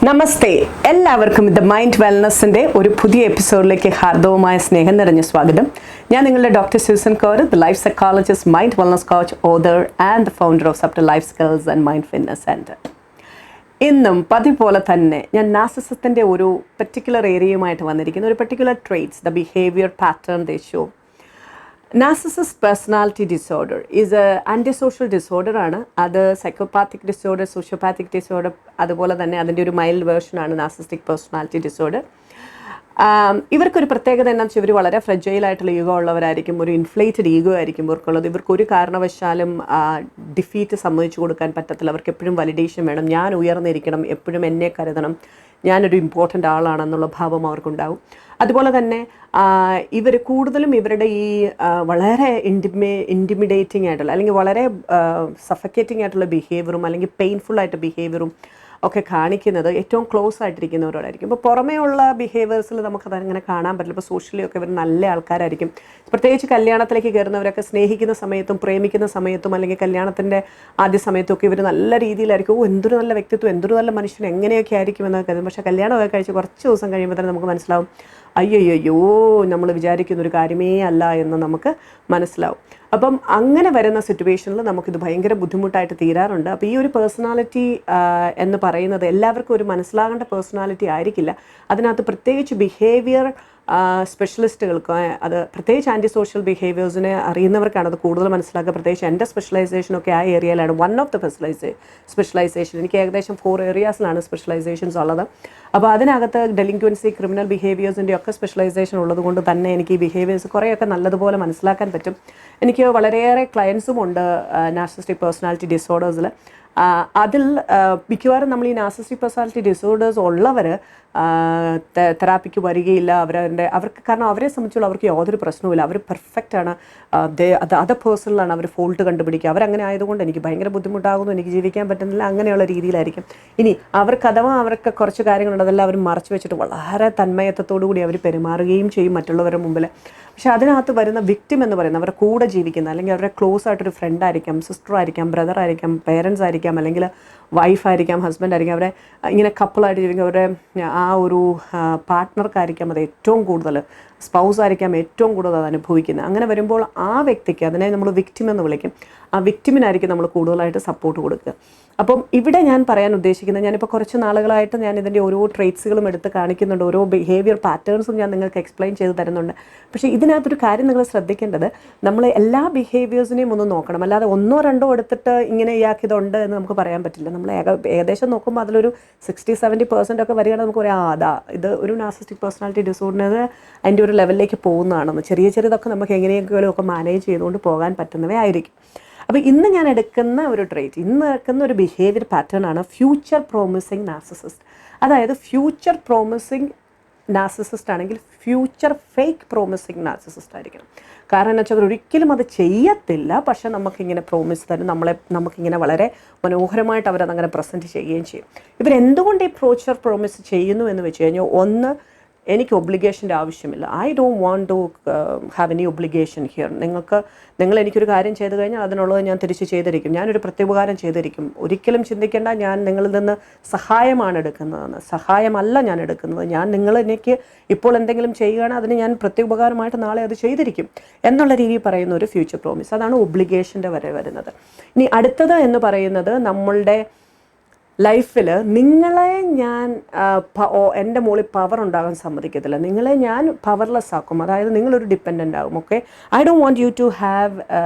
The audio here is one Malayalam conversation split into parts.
നമസ്തേ, എല്ലാവർക്കും ദ മൈൻഡ് വെൽനസിൻ്റെ ഒരു പുതിയ എപ്പിസോഡിലേക്ക് ഹാർദവമായ സ്നേഹം നിറഞ്ഞ സ്വാഗതം. ഞാൻ നിങ്ങളുടെ doctor Susan Koruth, life psychologist, mind wellness coach, author and the founder of subtle life skills and mind fitness centre. ഇന്നും പതിവ് പോലെ തന്നെ ഞാൻ നാർസിസത്തിൻ്റെ ഒരു പെർട്ടിക്കുലർ ഏരിയയുമായിട്ട് വന്നിരിക്കുന്നു. ഒരു particular traits, the behaviour pattern they show. Narcissist personality disorder is a antisocial disorder ആണ്. അത് സൈക്കോപാത്തിക് ഡിസോർഡർ, സോഷ്യോപാത്തിക് ഡിസോർഡർ, അതുപോലെ തന്നെ അതിൻ്റെ ഒരു മൈൽഡ് വേർഷനാണ് നാർസിസ്റ്റിക് പേഴ്സണാലിറ്റി ഡിസോർഡർ. ഇവർക്കൊരു പ്രത്യേകത എന്താണെന്ന് വെച്ചാൽ ഇവർ വളരെ ഫ്രജൈലായിട്ടുള്ള ഈഗോ ഉള്ളവരായിരിക്കും. ഒരു ഇൻഫ്ലേറ്റഡ് ഈഗോ ആയിരിക്കും ഇവർക്കുള്ളത്. ഇവർക്കൊരു കാരണവശാലും ഡിഫീറ്റ് സമ്മതിച്ചു കൊടുക്കാൻ പറ്റത്തില്ല. അവർക്ക് എപ്പോഴും വാലിഡേഷൻ വേണം. ഞാൻ ഉയർന്നിരിക്കണം, എപ്പോഴും എന്നെ കരുതണം, ഞാനൊരു ഇമ്പോർട്ടൻ്റ് ആളാണെന്നുള്ള ഭാവം അവർക്കുണ്ടാവും. അതുപോലെ തന്നെ ഇവർ കൂടുതലും ഇവരുടെ ഈ വളരെ ഇൻറ്റിമിഡേറ്റിംഗ് ആയിട്ടുള്ള അല്ലെങ്കിൽ വളരെ സഫക്കേറ്റിംഗ് ആയിട്ടുള്ള ബിഹേവിയറും അല്ലെങ്കിൽ പെയിൻഫുൾ ആയിട്ട് ബിഹേവിയറും ഒക്കെ കാണിക്കുന്നത് ഏറ്റവും ക്ലോസ് ആയിട്ടിരിക്കുന്നവരോടായിരിക്കും. ഇപ്പോൾ പുറമേ ഉള്ള ബിഹേവിയേഴ്സിൽ നമുക്കതങ്ങനെ കാണാൻ പറ്റില്ല. ഇപ്പോൾ സോഷ്യലി ഒക്കെ ഇവർ നല്ല ആൾക്കാരായിരിക്കും. പ്രത്യേകിച്ച് കല്യാണത്തിലേക്ക് കയറുന്നവരൊക്കെ സ്നേഹിക്കുന്ന സമയത്തും പ്രേമിക്കുന്ന സമയത്തും അല്ലെങ്കിൽ കല്യാണത്തിൻ്റെ ആദ്യ സമയത്തൊക്കെ ഇവർ നല്ല രീതിയിലായിരിക്കും. എന്തൊരു നല്ല വ്യക്തിത്വം, എന്തൊരു നല്ല മനുഷ്യൻ, എങ്ങനെയൊക്കെ ആയിരിക്കും എന്നൊക്കെ കരുതും. പക്ഷേ കല്യാണമൊക്കെ കഴിച്ച് കുറച്ച് ദിവസം കഴിയുമ്പോൾ തന്നെ നമുക്ക് മനസ്സിലാവും, അയ്യോ നമ്മൾ വിചാരിക്കുന്നൊരു കാര്യമേ അല്ല എന്ന് നമുക്ക് മനസ്സിലാവും. അപ്പം അങ്ങനെ വരുന്ന സിറ്റുവേഷനിൽ നമുക്കിത് ഭയങ്കര ബുദ്ധിമുട്ടായിട്ട് തീരാറുണ്ട്. അപ്പോൾ ഈ ഒരു പേഴ്സണാലിറ്റി എന്ന് പറയുന്നത് എല്ലാവർക്കും ഒരു മനസ്സിലാകേണ്ട പേഴ്സണാലിറ്റി ആയിരിക്കില്ല. അതിനകത്ത് പ്രത്യേകിച്ച് ബിഹേവിയർ സ്പെഷ്യലിസ്റ്റുകൾക്ക്, അത് പ്രത്യേകിച്ച് ആൻറ്റി സോഷ്യൽ ബിഹേവിയേഴ്സിനെ അറിയുന്നവർക്കാണ് അത് കൂടുതൽ മനസ്സിലാക്കുക. പ്രത്യേകിച്ച് എൻ്റെ സ്പെഷ്യലൈസേഷനൊക്കെ ആ ഏരിയയിലാണ്. വൺ ഓഫ് ദ സ്പെഷ്യലൈസേഷൻ എനിക്ക് ഏകദേശം 4 ഏരിയാസിലാണ് സ്പെഷ്യലൈസേഷൻസ് ഉള്ളത്. അപ്പോൾ അതിനകത്ത് ഡെലിക്വൻസി, ക്രിമിനൽ ബിഹേവിയേഴ്സിൻ്റെ ഒക്കെ സ്പെഷ്യലൈസേഷൻ ഉള്ളത് കൊണ്ട് തന്നെ എനിക്ക് ഈ ബിഹേവിയേഴ്സ് കുറേയൊക്കെ നല്ലതുപോലെ മനസ്സിലാക്കാൻ പറ്റും. എനിക്ക് വളരെയേറെ ക്ലയൻസും ഉണ്ട് നാർസിസ്റ്റിക് പേഴ്സണാലിറ്റി ഡിസോർഡേഴ്സിൽ. അതിൽ മിക്കവാറും നമ്മൾ ഈ നാർസിസ്റ്റിക് പേഴ്സണാലിറ്റി ഡിസോർഡേഴ്സ് ഉള്ളവർ തെറാപ്പിക്ക് വരികയില്ല. അവർക്ക് കാരണം അവരെ സംബന്ധിച്ചുള്ള അവർക്ക് യാതൊരു പ്രശ്നവുമില്ല. അവർ പെർഫെക്റ്റാണ്. അതർ പേഴ്സണിലാണ് അവർ ഫോൾട്ട് കണ്ടുപിടിക്കുക. അവരങ്ങനെ ആയതുകൊണ്ട് എനിക്ക് ഭയങ്കര ബുദ്ധിമുട്ടാകുന്നു, എനിക്ക് ജീവിക്കാൻ പറ്റുന്നില്ല, അങ്ങനെയുള്ള രീതിയിലായിരിക്കും. ഇനി അവർക്ക് കുറച്ച് കാര്യങ്ങളുണ്ട്, അതെല്ലാം അവർ മറച്ചു വെച്ചിട്ട് വളരെ തന്മയത്വത്തോടു കൂടി അവർ പെരുമാറുകയും ചെയ്യും മറ്റുള്ളവരുടെ മുമ്പിൽ. പക്ഷെ അതിനകത്ത് വരുന്ന വിക്ടിം എന്ന് പറയുന്നത് അവരുടെ കൂടെ ജീവിക്കുന്ന അല്ലെങ്കിൽ അവരുടെ ക്ലോസ് ആയിട്ടൊരു ഫ്രണ്ട് ആയിരിക്കാം, സിസ്റ്റർ ആയിരിക്കാം, ബ്രദർ ആയിരിക്കാം, പേരൻസ് ആയിരിക്കാം, അല്ലെങ്കിൽ വൈഫായിരിക്കാം, ഹസ്ബൻഡ് ആയിരിക്കാം. അവരെ ഇങ്ങനെ കപ്പിളായിട്ട് ജീവിക്കും. അവരുടെ ആ ഒരു പാർട്ട്ണർക്കായിരിക്കാം അത് ഏറ്റവും കൂടുതൽ, സ്പൗസ് ആയിരിക്കാം ഏറ്റവും കൂടുതൽ അത് അനുഭവിക്കുന്നത്. അങ്ങനെ വരുമ്പോൾ ആ വ്യക്തിക്ക്, അതിനെ നമ്മൾ വിക്ടിം എന്ന് വിളിക്കും, ആ വിക്ടിമിനായിരിക്കും നമ്മൾ കൂടുതലായിട്ട് സപ്പോർട്ട് കൊടുക്കുക. അപ്പം ഇവിടെ ഞാൻ പറയാൻ ഉദ്ദേശിക്കുന്നത്, ഞാനിപ്പോൾ കുറച്ച് നാളുകളായിട്ട് ഞാൻ ഇതിൻ്റെ ഓരോ ട്രേറ്റ്സുകളും എടുത്ത് കാണിക്കുന്നുണ്ട്, ഓരോ ബിഹേവിയർ പാറ്റേൺസും ഞാൻ നിങ്ങൾക്ക് എക്സ്പ്ലെയിൻ ചെയ്ത് തരുന്നുണ്ട്. പക്ഷേ ഇതിനകത്തൊരു കാര്യം നിങ്ങൾ ശ്രദ്ധിക്കേണ്ടത്, നമ്മൾ എല്ലാ ബിഹേവിയേഴ്സിനെയും ഒന്ന് നോക്കണം. അല്ലാതെ 1 or 2 എടുത്തിട്ട് ഇങ്ങനെ ഇയാക്കിയതുണ്ട് എന്ന് നമുക്ക് പറയാൻ പറ്റില്ല. നമ്മൾ ഏകദേശം നോക്കുമ്പോൾ അതിലൊരു 60-70% ഒക്കെ വരികയാണെങ്കിൽ നമുക്ക് പറയാം, ഇത് ഒരു നാർസിസ്റ്റിക് പേഴ്സണാലിറ്റി ഡിസോർഡറിന് അതിൻ്റെ ഒരു ലെവലിലേക്ക് പോകുന്നതാണെന്ന്. ചെറിയതൊക്കെ നമുക്ക് എങ്ങനെയെങ്കിലും ഒക്കെ മാനേജ് ചെയ്തുകൊണ്ട് പോകാൻ പറ്റുന്നവയായിരിക്കും. അപ്പോൾ ഇന്ന് ഞാൻ എടുക്കുന്ന ഒരു ബിഹേവിയർ പാറ്റേൺ ആണ് ഫ്യൂച്ചർ പ്രോമിസിങ് നാർസിസിസ്റ്റ്. അതായത് ഫ്യൂച്ചർ പ്രോമിസിങ് നാർസിസിസ്റ്റ് ആണെങ്കിൽ ഫ്യൂച്ചർ ഫേക്ക് പ്രോമിസിങ് നാർസിസിസ്റ്റ് ആയിരിക്കണം. കാരണം എന്ന് വെച്ചാൽ ഒരിക്കലും അത് ചെയ്യത്തില്ല, പക്ഷേ നമുക്കിങ്ങനെ പ്രോമിസ് തരും, നമുക്കിങ്ങനെ വളരെ മനോഹരമായിട്ട് അവരതങ്ങനെ പ്രസൻറ്റ് ചെയ്യുകയും ചെയ്യും. ഇവരെന്തുകൊണ്ട് ഈ ഫ്യൂച്ചർ പ്രോമിസ് ചെയ്യുന്നു എന്ന് വെച്ച് കഴിഞ്ഞാൽ, ഒന്ന്, എനിക്ക് ഒബ്ലിഗേഷൻ്റെ ആവശ്യമില്ല. I don't want to have any obligation here. നിങ്ങൾ എനിക്കൊരു കാര്യം ചെയ്തു കഴിഞ്ഞാൽ അതിനുള്ളത് ഞാൻ തിരിച്ച് ചെയ്തിരിക്കും, ഞാനൊരു പ്രത്യുപകാരം ചെയ്തിരിക്കും. ഒരിക്കലും ചിന്തിക്കേണ്ട ഞാൻ നിങ്ങളിൽ നിന്ന് സഹായമാണ് എടുക്കുന്നതെന്ന്. സഹായമല്ല ഞാൻ എടുക്കുന്നത്. നിങ്ങൾ എനിക്ക് ഇപ്പോൾ എന്തെങ്കിലും ചെയ്യുകയാണെങ്കിൽ അതിന് ഞാൻ പ്രത്യുപകാരമായിട്ട് നാളെ അത് ചെയ്തിരിക്കും എന്നുള്ള രീതിയിൽ പറയുന്ന ഒരു ഫ്യൂച്ചർ പ്രോമിസ്. അതാണ് ഒബ്ലിഗേഷൻ്റെ വരെ വരുന്നത്. ഇനി അടുത്തത് എന്ന് പറയുന്നത്, നമ്മളുടെ ലൈഫിൽ നിങ്ങളെ ഞാൻ എൻ്റെ മുകളിൽ പവർ ഉണ്ടാകാൻ സമ്മതിക്കത്തില്ല, നിങ്ങളെ ഞാൻ പവർലെസ് ആക്കും. അതായത് നിങ്ങളൊരു ഡിപ്പെൻഡൻ്റ് ആകും. Okay, I don't want you to have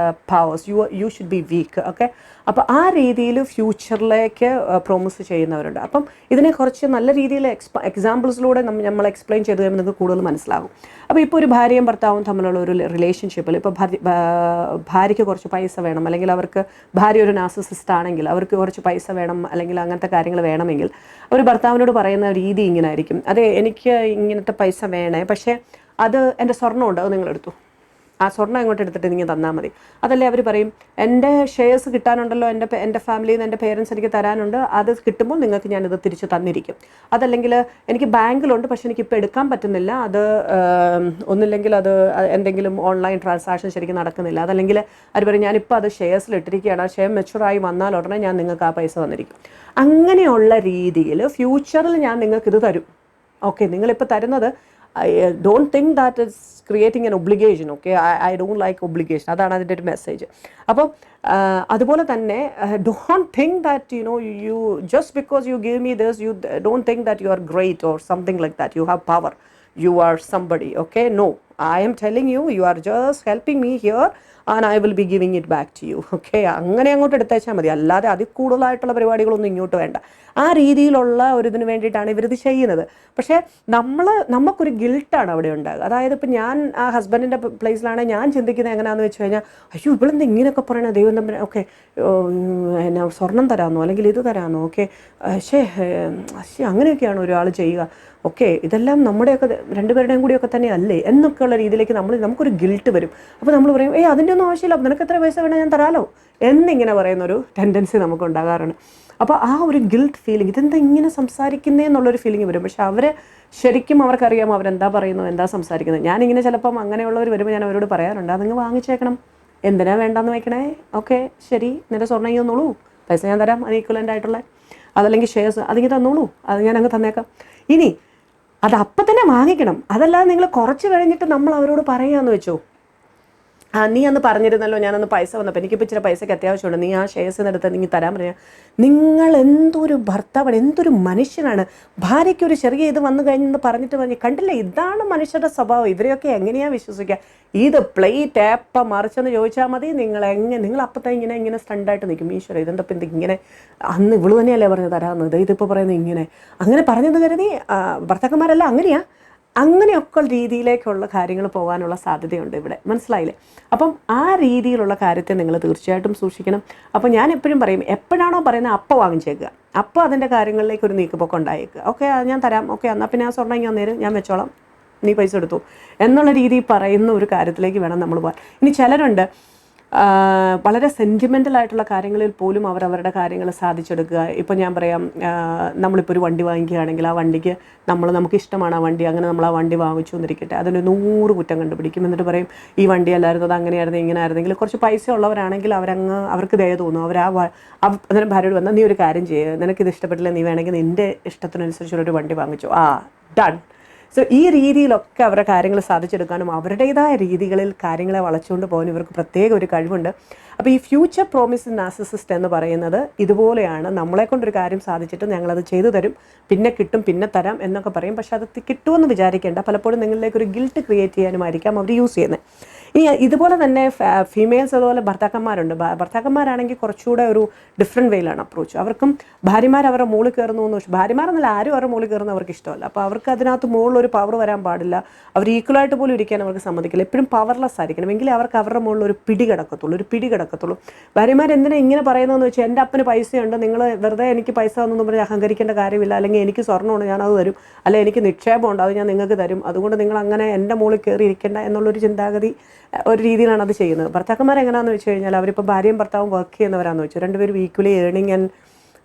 powers, you should be weak. Okay, അപ്പോൾ ആ രീതിയിൽ ഫ്യൂച്ചറിലേക്ക് പ്രോമിസ് ചെയ്യുന്നവരുണ്ട്. അപ്പം ഇതിനെ കുറച്ച് നല്ല രീതിയിൽ എക്സാമ്പിൾസിലൂടെ നമ്മൾ എക്സ്പ്ലെയിൻ ചെയ്ത് കഴിയുമ്പോൾ നിങ്ങൾക്ക് കൂടുതൽ മനസ്സിലാകും. അപ്പോൾ ഇപ്പോൾ ഒരു ഭാര്യയും ഭർത്താവും തമ്മിലുള്ള ഒരു റിലേഷൻഷിപ്പിൽ ഇപ്പോൾ ഭാര്യയ്ക്ക് കുറച്ച് പൈസ വേണം, അല്ലെങ്കിൽ ഭാര്യ ഒരു നാർസിസിസ്റ്റ് ആണെങ്കിൽ അവർക്ക് കുറച്ച് പൈസ വേണം, അല്ലെങ്കിൽ അങ്ങനത്തെ കാര്യങ്ങൾ വേണമെങ്കിൽ ഒരു ഭർത്താവിനോട് പറയുന്ന രീതി ഇങ്ങനെ ആയിരിക്കും, അതെ എനിക്ക് ഇങ്ങനത്തെ പൈസ വേണേ, പക്ഷേ അത് എൻ്റെ സ്വർണ്ണമുണ്ട്, അത് നിങ്ങളെടുത്തു. ആ സ്വർണ്ണം അങ്ങോട്ട് എടുത്തിട്ട് നിങ്ങൾ തന്നാൽ മതി. അതല്ലേ അവർ പറയും, എൻ്റെ ഷെയർസ് കിട്ടാനുണ്ടല്ലോ, എൻ്റെ ഫാമിലിയിൽ നിന്ന് എൻ്റെ പേരൻസ് എനിക്ക് തരാനുണ്ട്, അത് കിട്ടുമ്പോൾ നിങ്ങൾക്ക് ഞാനിത് തിരിച്ച് തന്നിരിക്കും. അതല്ലെങ്കിൽ എനിക്ക് ബാങ്കിലുണ്ട് പക്ഷെ എനിക്കിപ്പോൾ എടുക്കാൻ പറ്റുന്നില്ല, അത് ഒന്നില്ലെങ്കിൽ അത് എന്തെങ്കിലും ഓൺലൈൻ ട്രാൻസാക്ഷൻ ശരിക്കും നടക്കുന്നില്ല. അതല്ലെങ്കിൽ അവർ പറയും ഞാനിപ്പോൾ അത് ഷെയർസിൽ ഇട്ടിരിക്കുകയാണ്, ആ ഷെയർ മെച്ചുറായി വന്നാൽ ഉടനെ ഞാൻ നിങ്ങൾക്ക് ആ പൈസ വന്നിരിക്കും. അങ്ങനെയുള്ള രീതിയിൽ ഫ്യൂച്ചറിൽ ഞാൻ നിങ്ങൾക്കിത് തരും. ഓക്കെ, നിങ്ങളിപ്പോൾ തരുന്നത് don't think that it's creating N obligation. Okay, I don't like obligation. അതാണ് അതിൻ്റെ ഒരു മെസ്സേജ്. അപ്പോൾ അതുപോലെ തന്നെ don't think that you just because you give me this you don't think that you are great or something like that, you have power, you are somebody. Okay, no, I am telling you, you are just helping me here and I will be giving it back to you. Okay, അങ്ങനെ അങ്ങോട്ട് എടുത്തേച്ചാൽ മതി, അല്ലാതെ അതിൽ കൂടുതലായിട്ടുള്ള പരിപാടികളൊന്നും ഇങ്ങോട്ട് വേണ്ട. ആ രീതിയിലുള്ള ഒരു ഇതിന് വേണ്ടിയിട്ടാണ് ഇവരിത് ചെയ്യുന്നത്. പക്ഷേ നമുക്കൊരു ഗിൽട്ടാണ് അവിടെ ഉണ്ടാകുക. അതായത് ഇപ്പം ഞാൻ ആ ഹസ്ബൻഡിൻ്റെ പ്ലേസിലാണെങ്കിൽ ഞാൻ ചിന്തിക്കുന്നത് എങ്ങനെയാണെന്ന് വെച്ച് കഴിഞ്ഞാൽ, അയ്യോ ഇവളെന്താ ഇങ്ങനെയൊക്കെ പറയണത്, ദൈവം തമ്മിൽ ഓക്കെ എന്നാ സ്വർണം തരാമെന്നോ അല്ലെങ്കിൽ ഇത് തരാമെന്നോ, ഓക്കെ അങ്ങനെയൊക്കെയാണ് ഒരാൾ ചെയ്യുക. ഓക്കെ, ഇതെല്ലാം നമ്മുടെയൊക്കെ രണ്ടുപേരുടെയും കൂടിയൊക്കെ തന്നെ അല്ലേ എന്നൊക്കെയുള്ള രീതിയിലേക്ക് നമുക്കൊരു ഗിൽട്ട് വരും. അപ്പോൾ നമ്മൾ പറയും, അതിൻ്റെ ഒന്നും ആവശ്യമില്ല, നിനക്ക് എത്ര പൈസ വേണം ഞാൻ തരാമല്ലോ എന്നിങ്ങനെ പറയുന്നൊരു ടെൻഡൻസി നമുക്കുണ്ടാകാറുണ്ട്. അപ്പോൾ ആ ഒരു ഗിൽട്ട് ഫീലിംഗ്, ഇതെന്താ ഇങ്ങനെ സംസാരിക്കുന്നേ എന്നുള്ളൊരു ഫീലിംഗ് വരും. പക്ഷെ ശരിക്കും അവർക്കറിയാം അവരെന്താ പറയുന്നത്, എന്താ സംസാരിക്കുന്നത്. ഞാനിങ്ങനെ ചിലപ്പം അങ്ങനെയുള്ളവർ വരുമ്പോൾ ഞാൻ അവരോട് പറയാറുണ്ട്, അത് നിങ്ങൾ വാങ്ങിച്ചേക്കണം, എന്തിനാ വേണ്ടാന്ന് വയ്ക്കണേ, ഓക്കെ ശരി, നിന്റെ സ്വർണ്ണം തന്നോളൂ, പൈസ ഞാൻ തരാം, അത് ഈക്വലൻ്റ് ആയിട്ടുള്ള, അതല്ലെങ്കിൽ ഷെയർസ് അതിങ്ങനെ തന്നോളൂ, അത് ഞാൻ അങ്ങ് തന്നേക്കാം. ഇനി അത് അപ്പം തന്നെ വാങ്ങിക്കണം. അതല്ലാതെ നിങ്ങൾ കുറച്ച് കഴിഞ്ഞിട്ട് നമ്മൾ അവരോട് പറയാമെന്ന് വെച്ചോ, നീ അന്ന് പറഞ്ഞിരുന്നല്ലോ ഞാനന്ന് പൈസ വന്നപ്പോൾ എനിക്കിപ്പോൾ ഇച്ചിരി പൈസയ്ക്ക് അത്യാവശ്യമുണ്ട്, നീ ആ ഷെയർസിന് എടുത്ത് നീ തരാൻ പറഞ്ഞാൽ, നിങ്ങൾ എന്തൊരു ഭർത്താവാണ്, എന്തൊരു മനുഷ്യനാണ്. ഭാര്യയ്ക്കൊരു ചെറിയ ഇത് വന്നു കഴിഞ്ഞെന്ന് പറഞ്ഞിട്ട് കണ്ടില്ലേ, ഇതാണ് മനുഷ്യരുടെ സ്വഭാവം. ഇവരെയൊക്കെ എങ്ങനെയാണ് വിശ്വസിക്കുക? ഇത് പ്ലേറ്റ് ഏപ്പ മറിച്ചെന്ന് ചോദിച്ചാൽ മതി, നിങ്ങൾ അപ്പത്തെ ഇങ്ങനെ സ്റ്റണ്ടായിട്ട് നിൽക്കും. ഈശ്വര ഇതെന്താ ഇപ്പം ഇങ്ങനെ, അന്ന് ഇവള് തന്നെയല്ലേ പറഞ്ഞ് തരാമെന്നത്, ഇതിപ്പോൾ പറയുന്നത് ഇങ്ങനെ, അങ്ങനെ പറഞ്ഞെന്ന് കരുതി ഭർത്താക്കന്മാരെല്ലാം അങ്ങനെയൊക്കെ രീതിയിലേക്കുള്ള കാര്യങ്ങൾ പോകാനുള്ള സാധ്യതയുണ്ട് ഇവിടെ. മനസ്സിലായില്ലേ? അപ്പം ആ രീതിയിലുള്ള കാര്യത്തെ നിങ്ങൾ തീർച്ചയായിട്ടും സൂക്ഷിക്കണം. അപ്പോൾ ഞാൻ എപ്പോഴും പറയും, എപ്പോഴാണോ പറയുന്നത് അപ്പം വാങ്ങിച്ചേക്കുക, അപ്പോൾ അതിൻ്റെ കാര്യങ്ങളിലേക്ക് ഒരു നീക്കുപോക്കം ഉണ്ടായേക്കുക. ഓക്കെ ഞാൻ തരാം, ഓക്കെ എന്നാൽ പിന്നെ ആ സ്വർണ്ണം ഇങ്ങനെ നേരം ഞാൻ വെച്ചോളാം, നീ പൈസ എടുത്തു എന്നുള്ള രീതിയിൽ പറയുന്ന ഒരു കാര്യത്തിലേക്ക് വേണം നമ്മൾ പോകാൻ. ഇനി ചിലരുണ്ട് വളരെ സെൻറ്റിമെൻ്റലായിട്ടുള്ള കാര്യങ്ങളിൽ പോലും അവരവരുടെ കാര്യങ്ങൾ സാധിച്ചെടുക്കുക. ഇപ്പോൾ ഞാൻ പറയാം, നമ്മളിപ്പോൾ ഒരു വണ്ടി വാങ്ങിക്കുകയാണെങ്കിൽ ആ വണ്ടിക്ക് നമുക്ക് ഇഷ്ടമാണ് ആ വണ്ടി, അങ്ങനെ നമ്മൾ ആ വണ്ടി വാങ്ങിച്ചു എന്നിരിക്കട്ടെ, അതിന് 100 കുറ്റം കണ്ടുപിടിക്കും. എന്നിട്ട് പറയും ഈ വണ്ടി അല്ലായിരുന്നു, അത് അങ്ങനെയായിരുന്നു ഇങ്ങനെ ആയിരുന്നെങ്കിൽ. കുറച്ച് പൈസ ഉള്ളവരാണെങ്കിൽ അവർക്ക് ദയ തോന്നും. അന്നേരം ഭാര്യയോട് വന്നാൽ നീ ഒരു കാര്യം ചെയ്യുക, നിനക്കിത് ഇഷ്ടപ്പെട്ടില്ല, നീ വേണമെങ്കിൽ നിൻ്റെ ഇഷ്ടത്തിനനുസരിച്ചുള്ളൊരു വണ്ടി വാങ്ങിച്ചു, ഡൺ. സോ ഈ രീതിയിലൊക്കെ അവരുടെ കാര്യങ്ങൾ സാധിച്ചെടുക്കാനും അവരുടേതായ രീതികളിൽ കാര്യങ്ങളെ വളച്ചുകൊണ്ട് പോകാൻ ഇവർക്ക് പ്രത്യേക ഒരു കഴിവുണ്ട്. അപ്പോൾ ഈ ഫ്യൂച്ചർ പ്രോമിസിംഗ് നാർസിസിസ്റ്റ് എന്ന് പറയുന്നത് ഇതുപോലെയാണ്. നമ്മളെക്കൊണ്ടൊരു കാര്യം സാധിച്ചിട്ട് ഞങ്ങളത് ചെയ്തു തരും, പിന്നെ കിട്ടും, പിന്നെ തരാം എന്നൊക്കെ പറയും. പക്ഷെ അത് കിട്ടുമെന്ന് വിചാരിക്കേണ്ട. പലപ്പോഴും നിങ്ങളിലേക്കൊരു ഗിൽട്ട് ക്രിയേറ്റ് ചെയ്യാനുമായിരിക്കാം അവർ യൂസ് ചെയ്യുന്നത്. ഇനി ഇതുപോലെ തന്നെ ഫീമെയിൽസ് അതുപോലെ ഭർത്താക്കന്മാരുണ്ട്. ഭർത്താക്കന്മാരാണെങ്കിൽ കുറച്ചുകൂടെ ഒരു ഡിഫറെൻറ്റ് വേയിലാണ് അപ്രോച്ച്. അവർക്കും ഭാര്യമാർ അവരുടെ മുകളിൽ കയറുന്നു എന്ന് വെച്ചാൽ, ഭാര്യമാരെന്നല്ല ആരും അവരുടെ മുകളിൽ കയറുന്ന അവർക്ക് ഇഷ്ടമല്ല. അപ്പോൾ അവർക്ക് അതിനകത്ത് മുകളിലൊരു പവർ വരാൻ പാടില്ല. അവർ ഈക്വലായിട്ട് പോലും ഇരിക്കാൻ അവർക്ക് സമ്മതിക്കില്ല. എപ്പോഴും പവർലെസ് ആയിരിക്കണം, എങ്കിലേ അവർക്ക് അവരുടെ മുകളിൽ ഒരു പിടി കിടക്കത്തുള്ളൂ. ഭാര്യമാർ എന്തിനാ ഇങ്ങനെ പറയുന്നതെന്ന് വെച്ചാൽ, എൻ്റെ അപ്പന് പൈസയുണ്ട്, നിങ്ങൾ വെറുതെ എനിക്ക് പൈസ ഒന്നും പറഞ്ഞ് അഹങ്കരിക്കേണ്ട കാര്യമില്ല, അല്ലെങ്കിൽ എനിക്ക് സ്വർണ്ണമുണ്ട് ഞാനത് തരും, അല്ലെങ്കിൽ എനിക്ക് നിക്ഷേപമുണ്ട് അത് ഞാൻ നിങ്ങൾക്ക് തരും, അതുകൊണ്ട് നിങ്ങൾ അങ്ങനെ എൻ്റെ മുകളിൽ കയറി ഇരിക്കേണ്ട എന്നുള്ളൊരു ചിന്താഗതി ഒരു രീതിയിലാണ് അത് ചെയ്യുന്നത്. ഭർത്താക്കന്മാർ എങ്ങനെയാണെന്ന് വെച്ച് കഴിഞ്ഞാൽ, അവരിപ്പോൾ ഭാര്യയും ഭർത്താവും വർക്ക് ചെയ്യുന്നവരാണെന്ന് വെച്ചു, രണ്ടുപേരും ഈക്വലി ഏണിങ് ആൻഡ്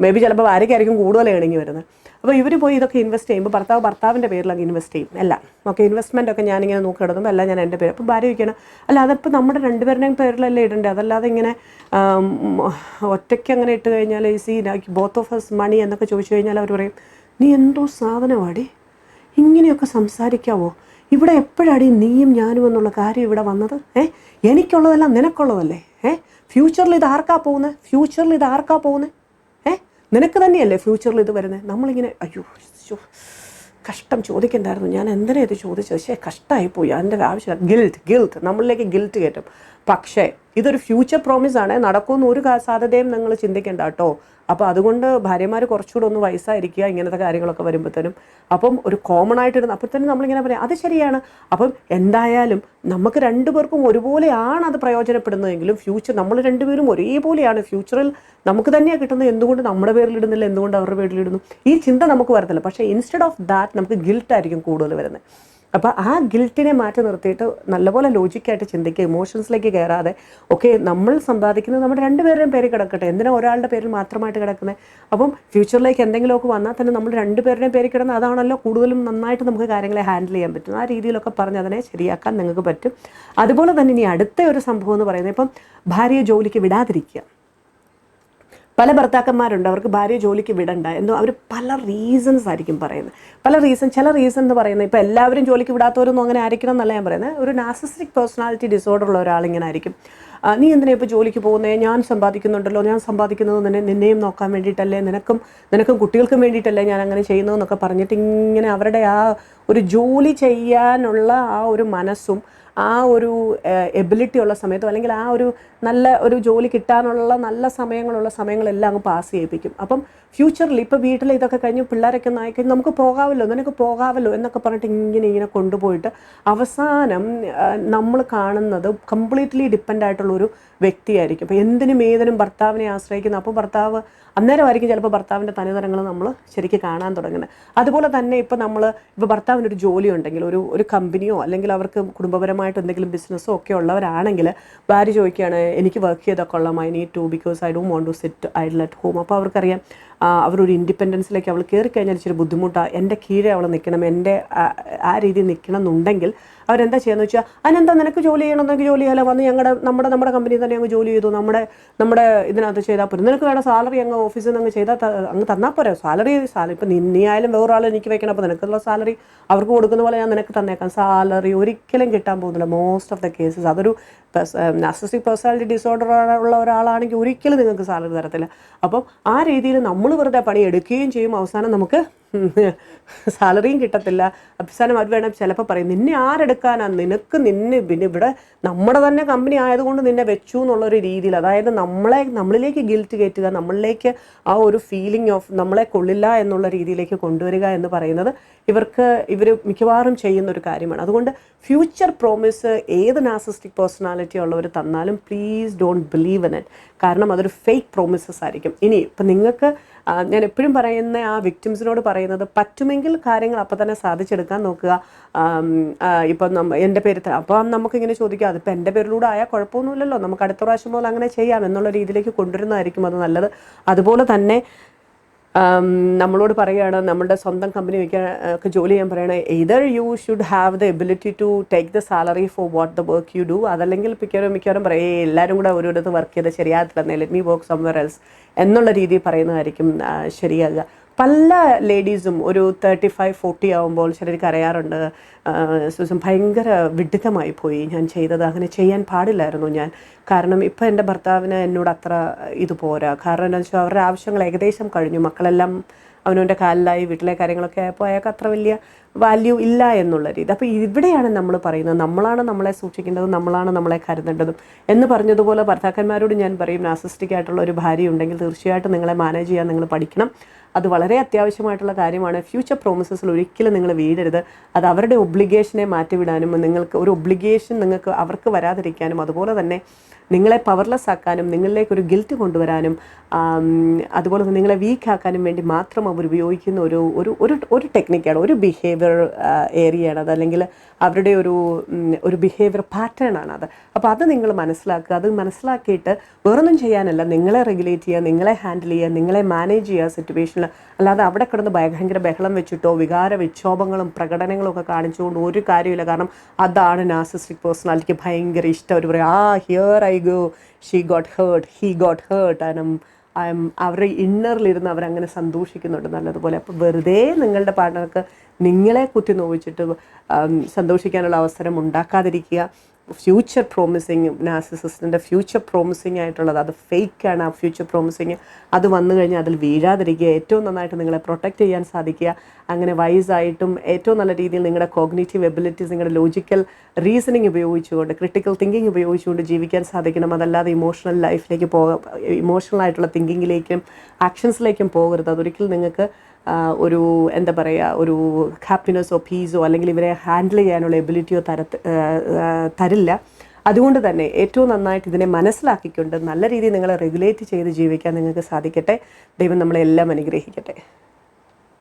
മേ ബി ചിലപ്പോൾ ഭാര്യയ്ക്കായിരിക്കും കൂടുതൽ ഏണിങ് വരുന്നത്. അപ്പോൾ ഇവർ പോയി ഇതൊക്കെ ഇൻവെസ്റ്റ് ചെയ്യുമ്പോൾ ഭർത്താവിൻ്റെ പേരിലൊക്കെ ഇൻവെസ്റ്റ് ചെയ്യും എല്ലാം. ഓക്കെ, ഇൻവെസ്റ്റ്മെൻ്റ് ഒക്കെ ഞാനിങ്ങനെ നോക്കി കിടന്നുമ്പോൾ എല്ലാം ഞാൻ എൻ്റെ പേര്. അപ്പോൾ ഭാര്യ വയ്ക്കണം, അല്ല അതിപ്പോൾ നമ്മുടെ രണ്ടുപേരുടെയും പേരിലല്ലേ ഇടേണ്ടത്, അതല്ലാതെ ഇങ്ങനെ ഒറ്റയ്ക്ക് അങ്ങനെ ഇട്ട് കഴിഞ്ഞാൽ ബോത്ത് ഓഫ് us മണി എന്നൊക്കെ ചോദിച്ചു കഴിഞ്ഞാൽ അവർ പറയും, നീ എന്തോ സാധനമാടി, ഇങ്ങനെയൊക്കെ സംസാരിക്കാവോ, ഇവിടെ എപ്പോഴാടി നീയും ഞാനും എന്നുള്ള കാര്യം ഇവിടെ വന്നത്, എനിക്കുള്ളതെല്ലാം നിനക്കുള്ളതല്ലേ, ഫ്യൂച്ചറിൽ ഇത് ആർക്കാ പോകുന്നത്, നിനക്ക് തന്നെയല്ലേ ഫ്യൂച്ചറിൽ ഇത് വരുന്നത്. നമ്മളിങ്ങനെ അയ്യോ കഷ്ടം, ചോദിക്കണ്ടായിരുന്നു, ഞാൻ എന്തിനാ ഇത് ചോദിച്ചത്, കഷ്ടമായിപ്പോയി, അതിൻ്റെ ആവശ്യമില്ല. ഗിൽറ്റ് നമ്മളിലേക്ക് ഗിൽറ്റ് കയറ്റും. പക്ഷേ ഇതൊരു ഫ്യൂച്ചർ പ്രോമിസാണ്, നടക്കുമെന്ന് ഒരു സാധ്യതയും നിങ്ങൾ ചിന്തിക്കേണ്ട കേട്ടോ. അപ്പോൾ അതുകൊണ്ട് ഭാര്യമാർ കുറച്ചുകൂടെ ഒന്ന് വയസ്സായിരിക്കുക ഇങ്ങനത്തെ കാര്യങ്ങളൊക്കെ വരുമ്പോഴത്തേനും. അപ്പം ഒരു കോമൺ ആയിട്ടിരുന്ന് അപ്പോഴത്തേനും നമ്മളിങ്ങനെ പറയാം, അത് ശരിയാണ്. അപ്പം എന്തായാലും നമുക്ക് രണ്ടുപേർക്കും ഒരുപോലെയാണ് അത് പ്രയോജനപ്പെടുന്നതെങ്കിലും നമ്മൾ രണ്ടുപേരും ഒരേപോലെയാണ്. ഫ്യൂച്ചറിൽ നമുക്ക് തന്നെയാണ് കിട്ടുന്നത്, എന്തുകൊണ്ട് നമ്മുടെ പേരിലിടുന്നില്ല, എന്തുകൊണ്ട് അവരുടെ പേരിലിടുന്നു, ഈ ചിന്ത നമുക്ക് വരത്തില്ല. പക്ഷേ ഇൻസ്റ്റെഡ് ഓഫ് ദാറ്റ് നമുക്ക് ഗിൽട്ടായിരിക്കും കൂടുതൽ വരുന്നത്. അപ്പോൾ ആ ഗിൽറ്റിനെ മാറ്റി നിർത്തിയിട്ട് നല്ലപോലെ ലോജിക്കായിട്ട് ചിന്തിക്കുക, ഇമോഷൻസിലേക്ക് കയറാതെ ഓക്കെ നമ്മൾ സമ്പാദിക്കുന്നത് നമ്മുടെ രണ്ടുപേരുടെയും പേരിൽ കിടക്കട്ടെ, എന്തിനാ ഒരാളുടെ പേരിൽ മാത്രമായിട്ട് കിടക്കുന്നത്. അപ്പം ഫ്യൂച്ചറിലേക്ക് എന്തെങ്കിലുമൊക്കെ വന്നാൽ തന്നെ നമ്മൾ രണ്ടുപേരുടെയും പേരിൽ കിടന്ന് അതാണല്ലോ കൂടുതലും നന്നായിട്ട് നമുക്ക് കാര്യങ്ങളെ ഹാൻഡിൽ ചെയ്യാൻ പറ്റും. ആ രീതിയിലൊക്കെ പറഞ്ഞ് അതിനെ ശരിയാക്കാൻ നിങ്ങൾക്ക് പറ്റും. അതുപോലെ തന്നെ ഇനി അടുത്ത ഒരു സംഭവം എന്ന് പറയുന്നത് ഇപ്പം ഭാര്യയെ ജോലിക്ക് വിടാതിരിക്കുക. പല ഭർത്താക്കന്മാരുണ്ട് അവർക്ക് ഭാര്യ ജോലിക്ക് വിടണ്ട എന്തോ അവർ പല റീസൺസ് ആയിരിക്കും പറയുന്നത്. ചില റീസൺ എന്ന് പറയുന്നത് ഇപ്പോൾ എല്ലാവരും ജോലിക്ക് വിടാത്തവരൊന്നും അങ്ങനെ ആയിരിക്കണം എന്നല്ല ഞാൻ പറയുന്നത്. ഒരു നാർസിസിസ്റ്റിക് പേഴ്സണാലിറ്റി ഡിസോർഡർ ഉള്ള ഒരാളിങ്ങനെ ആയിരിക്കും, നീ എന്തിനാ ഇപ്പോൾ ജോലിക്ക് പോകുന്നത്, ഞാൻ സമ്പാദിക്കുന്നുണ്ടല്ലോ, ഞാൻ സമ്പാദിക്കുന്നത് നിന്നെയും നോക്കാൻ വേണ്ടിയിട്ടല്ലേ, നിനക്കും കുട്ടികൾക്കും വേണ്ടിയിട്ടല്ലേ ഞാൻ അങ്ങനെ ചെയ്യുന്നതെന്നൊക്കെ പറഞ്ഞിട്ട് ഇങ്ങനെ അവരുടെ ആ ഒരു ജോലി ചെയ്യാനുള്ള ആ ഒരു മനസ്സും ആ ഒരു എബിലിറ്റി ഉള്ള സമയത്തോ അല്ലെങ്കിൽ ആ ഒരു നല്ല ഒരു ജോലി കിട്ടാനുള്ള നല്ല സമയങ്ങളെല്ലാം അങ്ങ് പാസ് ചെയ്യിപ്പിക്കും. അപ്പം ഫ്യൂച്ചറിൽ ഇപ്പോൾ വീട്ടിൽ ഇതൊക്കെ കഴിഞ്ഞ് പിള്ളേരൊക്കെ ഒന്ന് ആയിക്കഴിഞ്ഞ് നിനക്ക് പോകാമല്ലോ എന്നൊക്കെ പറഞ്ഞിട്ട് ഇങ്ങനെ കൊണ്ടുപോയിട്ട് അവസാനം നമ്മൾ കാണുന്നത് കംപ്ലീറ്റ്ലി ഡിപ്പെൻഡ് ആയിട്ടുള്ളൊരു വ്യക്തിയായിരിക്കും. അപ്പോൾ എന്തിനും ഏതിനും ഭർത്താവിനെ ആശ്രയിക്കുന്നു. അപ്പോൾ ഭർത്താവ് അന്നേരമായിരിക്കും ചിലപ്പോൾ ഭർത്താവിൻ്റെ തനിനിറങ്ങൾ നമ്മൾ ശരിക്കും കാണാൻ തുടങ്ങുന്നത്. അതുപോലെ തന്നെ ഇപ്പോൾ ഭർത്താവിനൊരു ജോലി ഉണ്ടെങ്കിൽ ഒരു കമ്പനിയോ അല്ലെങ്കിൽ അവർക്ക് കുടുംബപരമായിട്ട് എന്തെങ്കിലും ബിസിനസ്സോ ഒക്കെ ഉള്ളവരാണെങ്കിൽ ഭാര്യ ചോദിക്കുകയാണ് എനിക്ക് വർക്ക് ചെയ്തൊക്കെ കൊള്ളാം, I need to, because I don't want to sit idle at home. അപ്പോൾ അവർക്കറിയാം അവരൊരു ഇൻഡിപെൻഡൻസിലേക്ക് അവൾ കയറി കഴിഞ്ഞാൽ ഇച്ചിരി ബുദ്ധിമുട്ടാണ്, എൻ്റെ കീഴെ അവൾ നിൽക്കണം, എൻ്റെ ആ രീതിയിൽ നിൽക്കണം എന്നുണ്ടെങ്കിൽ അവരെന്താ ചെയ്യുന്നത് വെച്ചാൽ അതിനെന്താ നിനക്ക് ജോലി ചെയ്യണമെന്നെങ്കിൽ ജോലി ചെയ്യാലോ, വന്ന് നമ്മുടെ കമ്പനിയിൽ തന്നെ അങ്ങ് ജോലി ചെയ്തു, നമ്മുടെ ഇതിനകത്ത് ചെയ്താൽ പോലും, നിനക്ക് വേണ്ട സാലറി അങ്ങ് ഓഫീസിൽ നിന്ന് അങ്ങ് ചെയ്താൽ അങ്ങ് തന്നാൽ പോരാ, സാലറി ഇപ്പം നീ ആയാലും വേറൊരാൾ എനിക്ക് വെക്കണം, അപ്പോൾ നിനക്കുള്ള സാലറി അവർക്ക് കൊടുക്കുന്ന പോലെ ഞാൻ നിനക്ക് തന്നേക്കാം. സാലറി ഒരിക്കലും കിട്ടാൻ പോകുന്നില്ല മോസ്റ്റ് ഓഫ് ദ കേസസ്. അതൊരു നാർസിസിസ്റ്റിക് പേഴ്സണാലിറ്റി ഡിസോർഡർ ഉള്ള ഒരാളാണെങ്കിൽ ഒരിക്കലും നിങ്ങൾക്ക് സാലറി തരത്തില്ല. അപ്പം ആ രീതിയിൽ നമ്മൾ വെറുതെ പണി എടുക്കുകയും ചെയ്യും, അവസാനം നമുക്ക് സാലറിയും കിട്ടത്തില്ല. അവസാനം അത് വേണം ചിലപ്പോൾ പറയും നിന്നെ ആരെടുക്കാനാ, നിന്നെ പിന്നെ ഇവിടെ നമ്മുടെ തന്നെ കമ്പനി ആയതുകൊണ്ട് നിന്നെ വെച്ചു എന്നുള്ളൊരു രീതിയിൽ, അതായത് നമ്മളിലേക്ക് ഗിൽറ്റ് കയറ്റുക, നമ്മളിലേക്ക് ആ ഒരു ഫീലിംഗ് ഓഫ് നമ്മളെ കൊള്ളില്ല എന്നുള്ള രീതിയിലേക്ക് കൊണ്ടുവരിക എന്ന് പറയുന്നത് ഇവർ മിക്കവാറും ചെയ്യുന്നൊരു കാര്യമാണ്. അതുകൊണ്ട് ഫ്യൂച്ചർ പ്രോമിസ് ഏത് നാർസിസിസ്റ്റിക് പേഴ്സണാലിറ്റി ഉള്ളവർ തന്നാലും please don't believe in it. കാരണം അതൊരു ഫേക്ക് പ്രോമിസസ് ആയിരിക്കും. ഇനി ഇപ്പം നിങ്ങൾക്ക് ഞാൻ എപ്പോഴും പറയുന്ന ആ വിക്ടിംസിനോട് പറയുന്നത് പറ്റുമെങ്കിൽ കാര്യങ്ങൾ അപ്പം തന്നെ സാധിച്ചെടുക്കാൻ നോക്കുക. ഇപ്പം എൻ്റെ പേര് അപ്പം നമുക്കിങ്ങനെ ചോദിക്കാം, അതിപ്പോൾ എൻ്റെ പേരിലൂടെ ആയാൽ കുഴപ്പമൊന്നുമില്ലല്ലോ, നമുക്ക് അടുത്ത പ്രാവശ്യം പോലെ അങ്ങനെ ചെയ്യാം എന്നുള്ള രീതിയിലേക്ക് കൊണ്ടുവരുന്നതായിരിക്കും അത് നല്ലത്. അതുപോലെ തന്നെ നമ്മളോട് പറയുകയാണ് നമ്മുടെ സ്വന്തം കമ്പനി ഒക്കെ ജോലി ചെയ്യാൻ പറയണേ, either you should have the ability to take the salary for what the work you do, അതല്ലെങ്കിൽ മിക്കവാറും പറയും എല്ലാവരും കൂടെ ഒരിടത്ത് വർക്ക് ചെയ്ത് ശരിയാകത്തില്ലെന്നേ, let me work somewhere else എന്നുള്ള രീതിയിൽ പറയുന്നതായിരിക്കും ശരിയാകുക. പല ലേഡീസും ഒരു 35-40 ആകുമ്പോൾ ചിലർക്ക് അറിയാറുണ്ട്, സൂസൻ ഭയങ്കര വിഡ്ഢിത്തമായി പോയി ഞാൻ ചെയ്തത്, അങ്ങനെ ചെയ്യാൻ പാടില്ലായിരുന്നു ഞാൻ, കാരണം ഇപ്പം എൻ്റെ ഭർത്താവിന് എന്നോട് അത്ര ഇത് പോരാ, കാരണം എന്താ വെച്ചാൽ അവരുടെ ആവശ്യങ്ങൾ ഏകദേശം കഴിഞ്ഞു, മക്കളെല്ലാം അവനവൻ്റെ കാലിലായി, വീട്ടിലെ കാര്യങ്ങളൊക്കെ ആയപ്പോൾ അയാൾക്ക് അത്ര വലിയ വാല്യൂ ഇല്ല എന്നുള്ള രീതി. അപ്പോൾ ഇവിടെയാണ് നമ്മൾ പറയുന്നത് നമ്മളാണ് നമ്മളെ സൂക്ഷിക്കേണ്ടതും നമ്മളാണ് നമ്മളെ കരുതേണ്ടതും എന്ന് പറഞ്ഞതുപോലെ ഭർത്താക്കന്മാരോട് ഞാൻ പറയും, നാർസിസിസ്റ്റിക് ആയിട്ടുള്ള ഒരു ഭാര്യ ഉണ്ടെങ്കിൽ തീർച്ചയായിട്ടും നിങ്ങളെ മാനേജ് ചെയ്യാൻ നിങ്ങൾ പഠിക്കണം. അത് വളരെ അത്യാവശ്യമായിട്ടുള്ള കാര്യമാണ്. ഫ്യൂച്ചർ പ്രോമിസസിൽ ഒരിക്കലും നിങ്ങൾ വീഴരുത്. അത് അവരുടെ ഒബ്ലിഗേഷനെ മാറ്റിവിടാനും നിങ്ങൾക്ക് ഒരു ഒബ്ലിഗേഷൻ അവർക്ക് വരാതിരിക്കാനും അതുപോലെ തന്നെ നിങ്ങളെ പവർലെസ് ആക്കാനും നിങ്ങളിലേക്കൊരു ഗിൽറ്റ് കൊണ്ടുവരാനും അതുപോലെ തന്നെ നിങ്ങളെ വീക്ക് ആക്കാനും വേണ്ടി മാത്രം അവർ ഉപയോഗിക്കുന്ന ഒരു ടെക്നിക്കാണ്, ഒരു ബിഹേവിയർ ഏരിയയാണ് അത്, അല്ലെങ്കിൽ അവരുടെ ഒരു ബിഹേവിയർ പാറ്റേൺ ആണത്. അപ്പോൾ അത് നിങ്ങൾ മനസ്സിലാക്കുക. അത് മനസ്സിലാക്കിയിട്ട് വേറൊന്നും ചെയ്യാനല്ല, നിങ്ങളെ റെഗുലേറ്റ് ചെയ്യുക, നിങ്ങളെ ഹാൻഡിൽ ചെയ്യുക, നിങ്ങളെ മാനേജ് ചെയ്യുക സിറ്റുവേഷനിൽ. അല്ലാതെ അവിടെ കിടന്ന് ഭയങ്കര ബഹളം വെച്ചിട്ടോ വികാര വിക്ഷോഭങ്ങളും പ്രകടനങ്ങളും ഒക്കെ കാണിച്ചുകൊണ്ട് ഒരു കാര്യമില്ല. കാരണം അതാണ് നാർസിസിസ്റ്റിക് പേഴ്സണാലിറ്റിക്ക് ഭയങ്കര ഇഷ്ടം. അവർ പറയും here I go, she got hurt, he got hurt, അവരുടെ ഇന്നറിലിരുന്ന് അവരങ്ങനെ സന്തോഷിക്കുന്നുണ്ട് നല്ലതുപോലെ. അപ്പോൾ വെറുതെ നിങ്ങളുടെ പാർട്ട്ണർക്ക് നിങ്ങളെ കുത്തി നോവിച്ചിട്ട് സന്തോഷിക്കാനുള്ള അവസരം ഉണ്ടാക്കാതിരിക്കുക. ഫ്യൂച്ചർ പ്രോമിസിങ് നാർസിസിസ്റ്റിൻ്റെ ഫ്യൂച്ചർ പ്രോമിസിങ് ആയിട്ടുള്ളത് അത് ഫേക്കാണ്. ആ ഫ്യൂച്ചർ പ്രോമിസിങ് അത് വന്നു കഴിഞ്ഞാൽ അതിൽ വീഴാതിരിക്കുക, ഏറ്റവും നന്നായിട്ട് നിങ്ങളെ പ്രൊട്ടക്റ്റ് ചെയ്യാൻ സാധിക്കുക. അങ്ങനെ വൈസായിട്ടും ഏറ്റവും നല്ല രീതിയിൽ നിങ്ങളുടെ കോഗ്നിറ്റീവ് എബിലിറ്റീസ്, നിങ്ങളുടെ ലോജിക്കൽ റീസണിങ് ഉപയോഗിച്ചുകൊണ്ട് ക്രിട്ടിക്കൽ തിങ്കിങ് ഉപയോഗിച്ചുകൊണ്ട് ജീവിക്കാൻ സാധിക്കണം. അതല്ലാതെ ഇമോഷണൽ ലൈഫിലേക്ക് ഇമോഷണൽ ആയിട്ടുള്ള തിങ്കിങ്ങിലേക്കും ആക്ഷൻസിലേക്കും പോകരുത്. അതൊരിക്കലും നിങ്ങൾക്ക് ഒരു എന്താ പറയുക ഒരു ഹാപ്പിനെസ്സോ പീസോ അല്ലെങ്കിൽ ഇവരെ ഹാൻഡിൽ ചെയ്യാനുള്ള എബിലിറ്റിയോ തരില്ല. അതുകൊണ്ട് തന്നെ ഏറ്റവും നന്നായിട്ട് ഇതിനെ മനസ്സിലാക്കിക്കൊണ്ട് നല്ല രീതിയിൽ നിങ്ങളെ റെഗുലേറ്റ് ചെയ്ത് ജീവിക്കാൻ നിങ്ങൾക്ക് സാധിക്കട്ടെ. ദൈവം നമ്മളെല്ലാം അനുഗ്രഹിക്കട്ടെ.